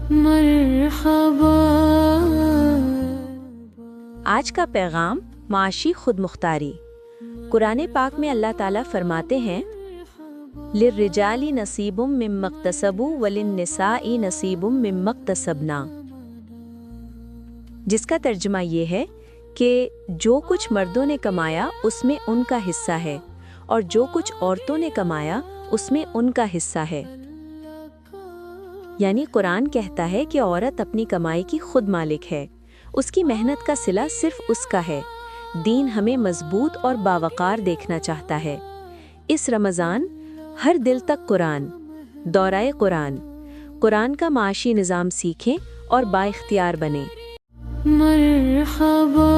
मरहबा। आज का पैगाम माशी खुद मुख्तारी। कुरान पाक में अल्लाह ताला फरमाते हैं, लिर्रिजाली नसीबुम मिम्मा इक्तसबू वलिन्निसाई नसीबुम मिम्मा इक्तसबना, जिसका तर्जुमा ये है कि जो कुछ मर्दों ने कमाया उसमें उनका हिस्सा है और जो कुछ औरतों ने कमाया उसमें उनका हिस्सा है। यानी कुरान कहता है कि औरत अपनी कमाई की खुद मालिक है, उसकी मेहनत का सिला सिर्फ उसका है। दीन हमें मजबूत और बावकार देखना चाहता है। इस रमज़ान हर दिल तक कुरान, दौराए कुरान, कुरान का माशी निज़ाम सीखें और बाइख्तियार बने। मरहबा।